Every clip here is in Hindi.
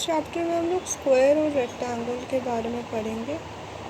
चैप्टर में हम लोग स्क्वायर और रेक्टेंगल के बारे में पढ़ेंगे।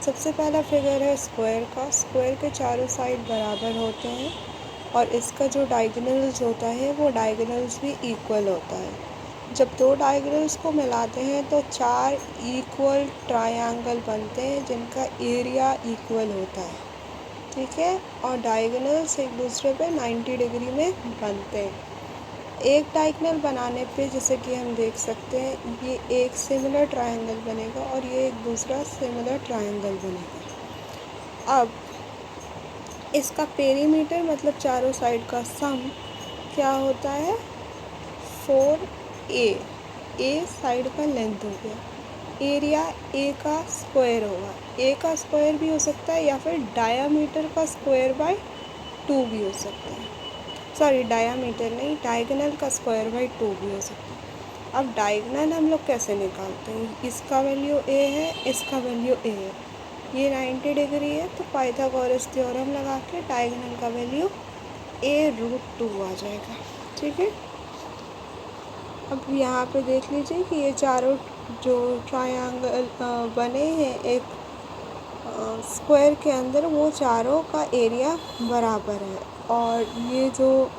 सबसे पहला फिगर है स्क्वायर का। स्क्वायर के चारों साइड बराबर होते हैं और इसका जो डायगोनल्स होता है वो डायगोनल्स भी इक्वल होता है। जब दो डायगोनल्स को मिलाते हैं तो चार इक्वल ट्रायंगल बनते हैं जिनका एरिया इक्वल होता है, ठीक है। और डायगोनल्स एक दूसरे पे 90 डिग्री में बनते हैं। एक डायगोनल बनाने पे जैसे कि हम देख सकते हैं ये एक सिमिलर ट्रायंगल बनेगा और ये एक दूसरा सिमिलर ट्रायंगल बनेगा। अब इसका पेरीमीटर मतलब चारों साइड का सम क्या होता है 4a। ए साइड का लेंथ हो गया। एरिया ए का स्क्वायर होगा। ए का स्क्वायर भी हो सकता है या फिर डायामीटर का स्क्वायर बाय 2 भी हो सकता है। सॉरी, डायामीटर नहीं, डायगोनल का स्क्वायर बाई 2 भी हो सकता है। अब डायगोनल हम लोग कैसे निकालते हैं? इसका वैल्यू ए है, इसका वैल्यू ए है, ये 90 डिग्री है तो पाइथागोरस थ्योरम लगा के डायगोनल का वैल्यू a√2 आ जाएगा, ठीक है। अब यहाँ पे देख लीजिए कि ये चारों जो ट्रायंगल बने हैं एक स्क्वायर के अंदर, वो चारों का एरिया बराबर है और ये जो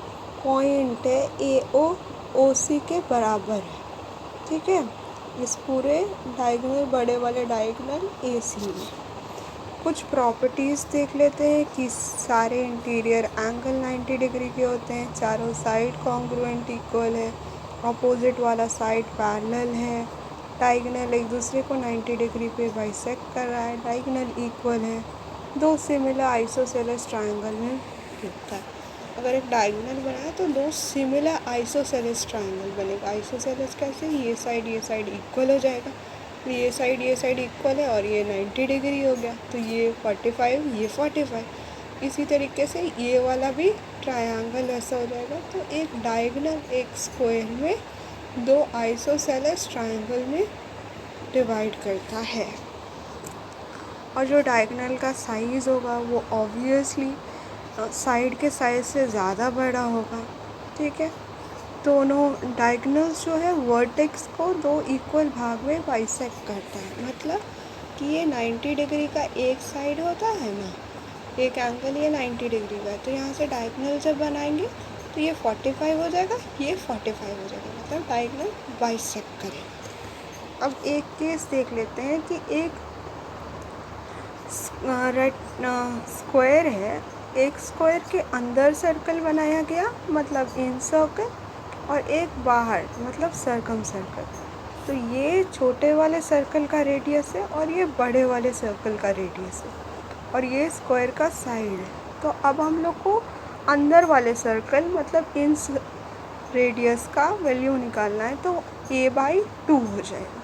पॉइंट है AO/OC के बराबर है, ठीक है। इस पूरे डायगोनल, बड़े वाले डायगोनल AC में कुछ प्रॉपर्टीज़ देख लेते हैं कि सारे इंटीरियर एंगल 90 डिग्री के होते हैं, चारों साइड कॉन्ग्रुएंट इक्वल है, अपोजिट वाला साइड पैरेलल है, डायगोनल एक दूसरे को 90 डिग्री पे बाइसेक्ट कर रहा है, डायगोनल इक्वल है, दो सिमिलर आइसोसेलेस ट्रायंगल में होता है। अगर एक डायगोनल बनाए तो दो सिमिलर आइसोसेलेस ट्रायंगल बनेगा। आइसोसेलेस कैसे? ये साइड इक्वल हो जाएगा, ये साइड इक्वल है और ये 90 डिग्री हो गया तो ये 45, ये 45। इसी तरीके से ये वाला भी ट्रायंगल ऐसा हो जाएगा। तो एक डायगोनल एक स्क्वायर में दो आइसोसेलेस ट्रायंगल में डिवाइड करता है। और जो डायगोनल का साइज़ होगा वो ऑब्वियसली साइड के साइज़ से ज़्यादा बड़ा होगा, ठीक है। दोनों डायगोनल्स जो है वर्टेक्स को दो इक्वल भाग में बाइसेक्ट करता है। मतलब कि ये 90 डिग्री का एक साइड होता है ना, एक एंगल ये 90 डिग्री का है, तो यहाँ से डायगोनल जब बनाएंगे तो ये 45 हो जाएगा, ये 45 हो जाएगा, मतलब डायगोनल बाइसेक्ट करें। अब एक केस देख लेते हैं कि एक स्क्वायर है, एक स्क्वायर के अंदर सर्कल बनाया गया मतलब इन सर्कल, और एक बाहर मतलब सर्कम सर्कल। तो ये छोटे वाले सर्कल का रेडियस है और ये बड़े वाले सर्कल का रेडियस है और ये स्क्वायर का साइड है। तो अब हम लोग को अंदर वाले सर्कल मतलब इन रेडियस का वैल्यू निकालना है, तो a/2 हो जाएगा।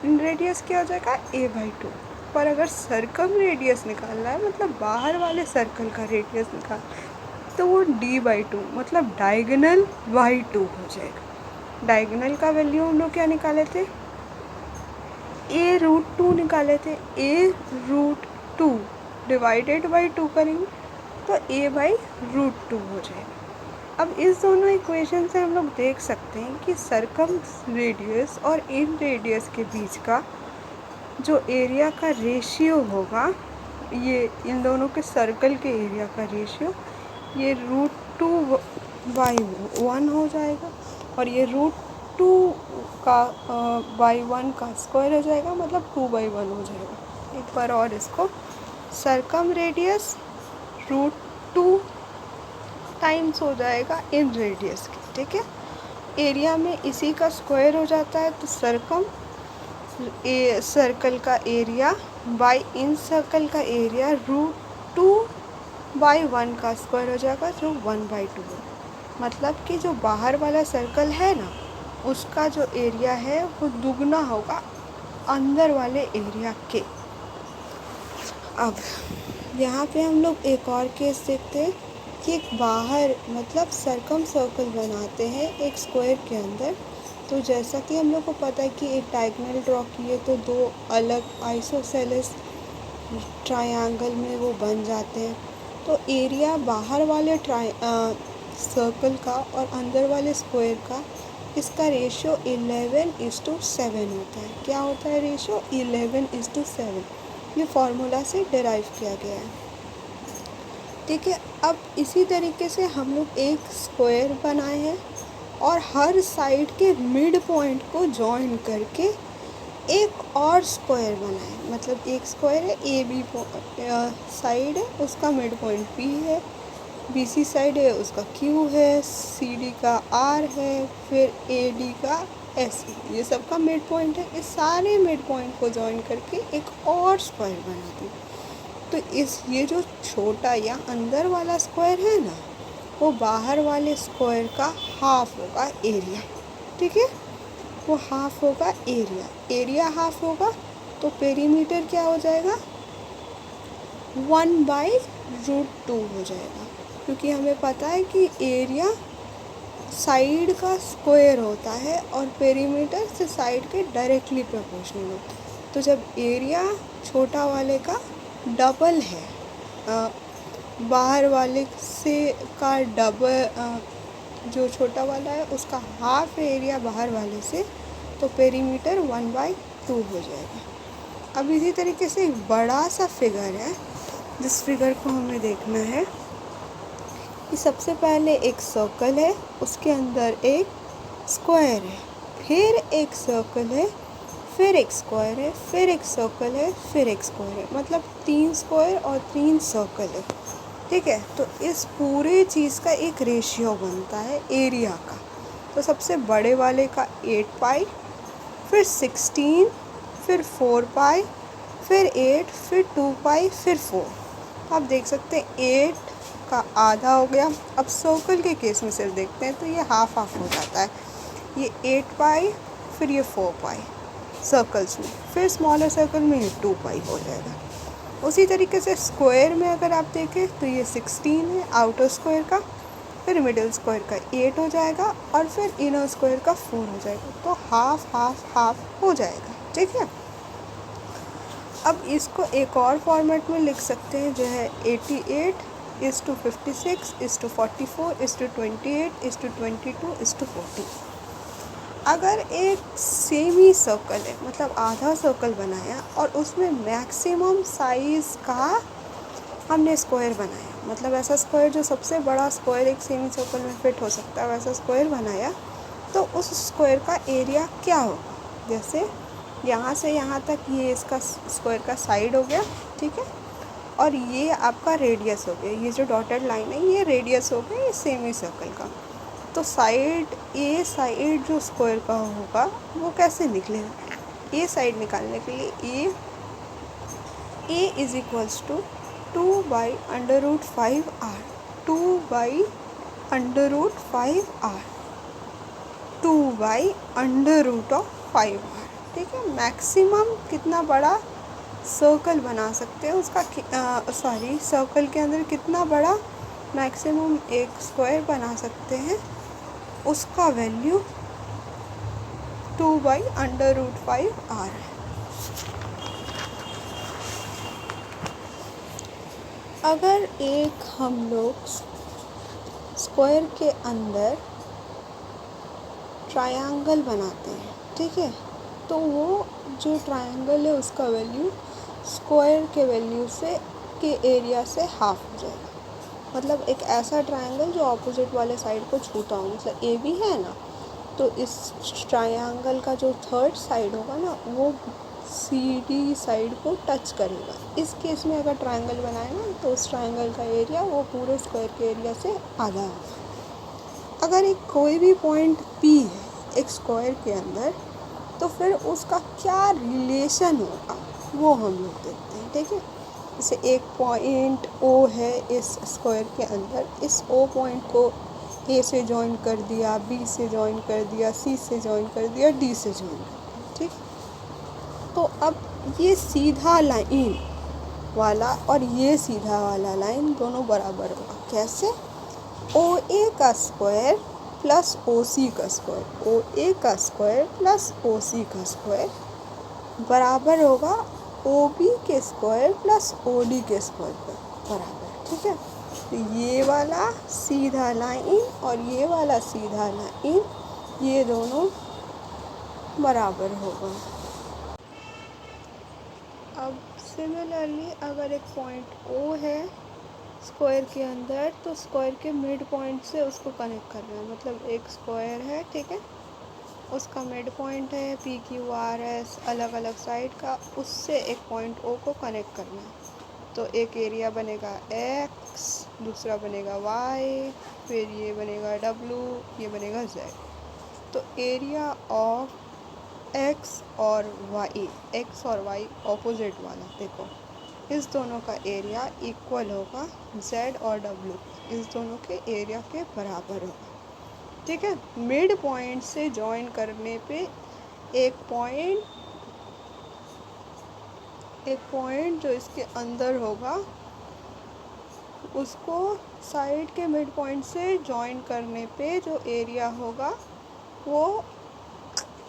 इन रेडियस क्या हो जाएगा? a/2। पर अगर सर्कम रेडियस निकालना है मतलब बाहर वाले सर्कल का रेडियस निकाल, तो वो d/2 मतलब डायगोनल बाई 2 हो जाएगा। डायगोनल का वैल्यू हम लोग क्या निकाले थे? a√2 निकाले थे। a√2 डिवाइडेड बाई 2 करेंगे तो a/√2 हो जाएगा। अब इस दोनों इक्वेशन से हम लोग देख सकते हैं कि सर्कम रेडियस और इन रेडियस के बीच का जो एरिया का रेशियो होगा, ये इन दोनों के सर्कल के एरिया का रेशियो, ये √2/1 हो जाएगा और ये √2 का बाई 1 का स्क्वायर हो जाएगा, मतलब 2/1 हो जाएगा। एक बार और इसको, सर्कम रेडियस √2 टाइम्स हो जाएगा इन रेडियस की, ठीक है। एरिया में इसी का स्क्वायर हो जाता है तो सर्कल का एरिया बाई इन सर्कल का एरिया √2/1 का स्क्वायर हो जाएगा जो 1/2 है। मतलब कि जो बाहर वाला सर्कल है ना, उसका जो एरिया है वो दुगना होगा अंदर वाले एरिया के। अब यहाँ पे हम लोग एक और केस देखते हैं कि एक बाहर मतलब सर्कम सर्कल बनाते हैं एक स्क्वायर के अंदर। तो जैसा कि हम लोग को पता है कि एक डायगोनल ड्रॉ किए तो दो अलग आइसोसेलेस ट्रायंगल में वो बन जाते हैं। तो एरिया बाहर वाले सर्कल का और अंदर वाले स्क्वायर का इसका रेशियो 11:7 होता है। क्या होता है रेशियो? 11:7। ये फार्मूला से डिराइव किया गया है। ठीक है, अब इसी तरीके से हम लोग एक स्क्वायर बनाए हैं और हर साइड के मिड पॉइंट को जॉइन करके एक और स्क्वायर बनाए। मतलब एक स्क्वायर है, ए बी साइड है, उसका मिड पॉइंट बी है, बी सी साइड है, उसका क्यू है, सी डी का आर है, फिर ए डी का एस है। ये सब का मिड पॉइंट है। इस सारे मिड पॉइंट को जॉइन करके एक और स्क्वायर बना दी। तो ये जो छोटा या अंदर वाला स्क्वायर है ना, वो बाहर वाले स्क्वायर का हाफ होगा एरिया। ठीक है, वो हाफ होगा एरिया। एरिया हाफ होगा तो पेरीमीटर क्या हो जाएगा? 1/√2 हो जाएगा, क्योंकि हमें पता है कि एरिया साइड का स्क्वायर होता है और पेरीमीटर से साइड के डायरेक्टली प्रोपोर्शनल होता है। तो जब एरिया छोटा वाले का डबल है, बाहर वाले से का डबल, जो छोटा वाला है उसका हाफ एरिया बाहर वाले से, तो पेरीमीटर 1/2 हो जाएगा। अब इसी तरीके से एक बड़ा सा फिगर है, जिस फिगर को हमें देखना है कि सबसे पहले एक सर्कल है, उसके अंदर एक स्क्वायर है, फिर एक सर्कल है, फिर एक स्क्वायर है, फिर एक सर्कल है, फिर एक स्क्वायर है। मतलब 3 स्क्वायर और 3 सर्कल है। ठीक है, तो इस पूरे चीज़ का एक रेशियो बनता है एरिया का। तो सबसे बड़े वाले का 8 पाई, फिर 16, फिर 4 पाई, फिर 8, फिर 2 पाई, फिर 4। तो आप देख सकते हैं 8 का आधा हो गया। अब सर्कल के केस में सिर्फ देखते हैं तो ये हाफ हाफ हो जाता है। ये 8 पाई, फिर ये 4 पाई सर्कल्स में, फिर स्मॉलर सर्कल में ये 2 पाई हो जाएगा। उसी तरीके से स्क्वायर में अगर आप देखें तो ये 16 है आउटर स्क्वायर का, फिर मिडिल स्क्वायर का 8 हो जाएगा और फिर इनर स्क्वायर का 4 हो जाएगा। तो हाफ हाफ हाफ हो जाएगा। ठीक है, अब इसको एक और फॉर्मेट में लिख सकते हैं, जो है 88:56:54:28:22:40। अगर एक सेमी सर्कल है, मतलब आधा सर्कल बनाया और उसमें मैक्सिमम साइज़ का हमने स्क्वायर बनाया, मतलब ऐसा स्क्वायर जो सबसे बड़ा स्क्वायर एक सेमी सर्कल में फिट हो सकता है, वैसा स्क्वायर बनाया, तो उस स्क्वायर का एरिया क्या होगा? जैसे यहाँ से यहाँ तक ये इसका स्क्वायर का साइड हो गया। ठीक है, और ये आपका रेडियस हो गया। ये जो डॉटेड लाइन है ये रेडियस हो गया, ये सेमी सर्कल का। तो साइड जो स्क्वायर का होगा वो कैसे निकलेगा? ए साइड निकालने के लिए ए is equals to 2/√5r, 2/√5r, 2/√5r। ठीक है, मैक्सिमम कितना बड़ा सर्कल बना सकते हैं उसका, सर्कल के अंदर कितना बड़ा मैक्सिमम एक स्क्वायर बना सकते हैं, उसका वैल्यू 2/√5r है। अगर एक हम लोग स्क्वायर के अंदर ट्रायंगल बनाते हैं, ठीक है, तो वो जो ट्रायंगल है उसका वैल्यू स्क्वायर के वैल्यू के एरिया से हाफ हो जाएगा। मतलब एक ऐसा ट्रायंगल जो ऑपोजिट वाले साइड को छूता हो, मतलब ए बी है ना, तो इस ट्रायंगल का जो थर्ड साइड होगा ना, वो सी डी साइड को टच करेगा। इस केस में अगर ट्रायंगल बनाए ना, तो उस ट्रायंगल का एरिया वो पूरे स्क्वायर के एरिया से आधा होगा। अगर एक कोई भी पॉइंट पी है एक स्क्वायर के अंदर, तो फिर उसका क्या रिलेशन होगा वो हम लोग देखते हैं। ठीक है, जैसे एक पॉइंट ओ है इस स्क्वायर के अंदर, इस ओ पॉइंट को ए से जॉइन कर दिया, बी से जॉइन कर दिया, सी से जॉइन कर दिया, डी से जॉइन कर दिया। ठीक, तो अब ये सीधा लाइन वाला और ये सीधा वाला लाइन दोनों बराबर होगा। कैसे? ओ ए का स्क्वायर प्लस ओ सी का स्क्वायर, ओ ए का स्क्वायर प्लस ओ सी का स्क्वायर बराबर होगा ओ बी के स्क्वायर प्लस ओ डी के स्क्वायर बराबर। ठीक है, तो ये वाला सीधा लाइन और ये वाला सीधा लाइन ये दोनों बराबर होगा। अब सिमिलरली अगर एक पॉइंट ओ है स्क्वायर के अंदर, तो स्क्वायर के मिड पॉइंट से उसको कनेक्ट करना है। मतलब एक स्क्वायर है, ठीक है, उसका मिड पॉइंट है पी क्यू आर एस अलग अलग साइड का, उससे एक पॉइंट ओ को कनेक्ट करना है। तो एक एरिया बनेगा एक्स, दूसरा बनेगा वाई, फिर ये बनेगा डब्लू, ये बनेगा जेड। तो एरिया ऑफ एक्स और वाई ऑपोजिट वाला, देखो इस दोनों का एरिया इक्वल होगा जेड और डब्लू, इस दोनों के एरिया के बराबर होगा, ठीक है। मिड पॉइंट से जॉइन करने पे एक पॉइंट जो इसके अंदर होगा उसको साइड के मिड पॉइंट से जॉइन करने पे जो एरिया होगा वो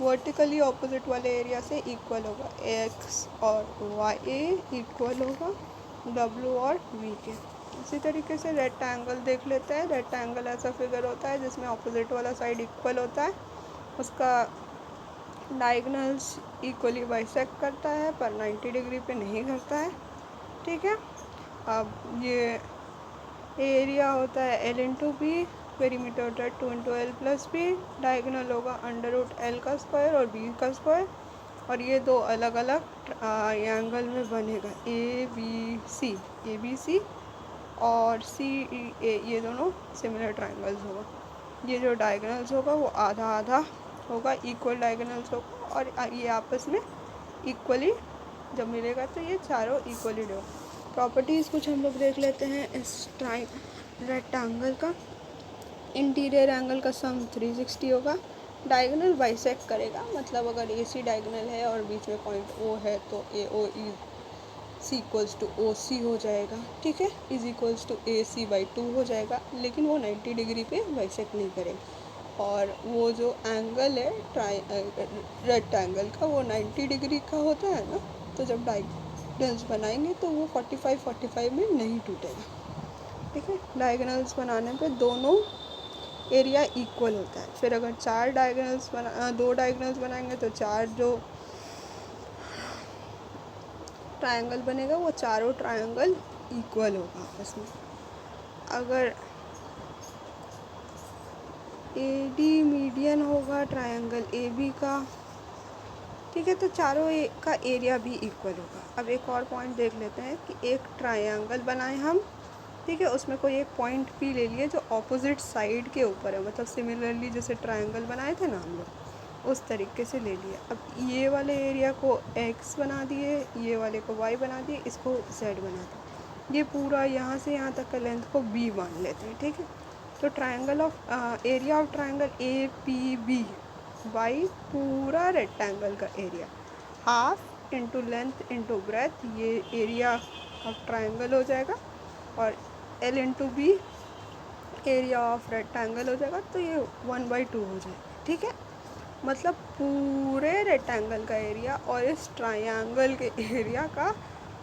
वर्टिकली ऑपोजिट वाले एरिया से इक्वल होगा। एक्स और वाई इक्वल होगा डब्लू और वी के। इसी तरीके से रेक्टेंगल देख लेते हैं। रेक्टेंगल ऐसा फिगर होता है जिसमें ऑपोजिट वाला साइड इक्वल होता है, उसका डायगोनल्स इक्वली बाइसेक्ट करता है पर 90 डिग्री पे नहीं करता है, ठीक है। अब ये एरिया होता है एल इंटू बी, पेरीमीटर होता है 2 into L plus B, diagonal होगा अंडर रूट एल का स्क्वायर और बी का स्क्वायर, और ये दो अलग अलग एंगल में बनेगा ए बी सी और सी ई ए, ये दोनों सिमिलर ट्रायंगल्स होगा। ये जो डायगोनल्स होगा वो आधा आधा होगा, इक्वल डायगोनल्स होगा, और ये आपस में इक्वली जब मिलेगा तो ये चारों इक्वली होगा। प्रॉपर्टीज़ कुछ हम लोग देख लेते हैं इस रेक्टेंगल का। इंटीरियर एंगल का सम 360 होगा। डायगोनल बाइसेक्ट करेगा, मतलब अगर ए सी डायगोनल है और बीच में पॉइंट ओ है तो ए ओ ई सी इक्वल्स टू ओ सी हो जाएगा, ठीक है, is equals to A C by 2 हो जाएगा, लेकिन वो 90 डिग्री पे बाइसेक्ट नहीं करेगा। और वो जो एंगल है रेक्टेंगल का वो 90 डिग्री का होता है ना, तो जब डायगोनल्स बनाएंगे तो वो 45 में नहीं टूटेगा, ठीक है। डायगोनल्स बनाने पे दोनों एरिया इक्वल होता है। फिर अगर दो डायगोनल्स बनाएंगे तो चार जो ट्रायंगल बनेगा वो चारों ट्रायंगल इक्वल होगा आपस में। अगर ए डी मीडियन होगा ट्रायंगल ए बी का, ठीक है, तो चारों का एरिया भी इक्वल होगा। अब एक और पॉइंट देख लेते हैं कि एक ट्रायंगल बनाए हम, ठीक है, उसमें कोई एक पॉइंट पी ले लिए जो ऑपोजिट साइड के ऊपर है, मतलब सिमिलरली जैसे ट्रायंगल बनाए थे ना हम लोग उस तरीके से ले लिया। अब ये वाले एरिया को एक्स बना दिए, ये वाले को वाई बना दिए, इसको जेड बना दिए। ये पूरा यहाँ से यहाँ तक का लेंथ को बी मान लेते हैं, ठीक है। तो triangle of area of triangle A P B by पूरा रेक्टेंगल का area, half into length into breadth, ये एरिया ऑफ ट्रायंगल हो जाएगा, और L into B area of rectangle हो जाएगा, तो ये 1/2 हो जाएगा, ठीक है। मतलब पूरे रेक्टेंगल का एरिया और इस ट्रायंगल के एरिया का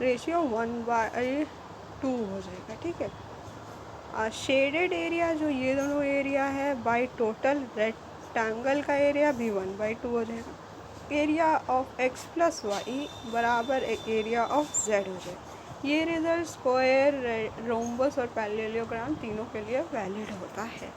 रेशियो 1/2 हो जाएगा, ठीक है। शेडेड एरिया जो ये दोनों एरिया है बाई टोटल रेक्टेंगल का एरिया भी 1/2 हो जाएगा। Area of X plus Y बराबर एरिया ऑफ जेड हो जाएगा। ये रिजल्ट स्क्वायर, रोम्बस और पैरेललोग्राम तीनों के लिए वैलिड होता है।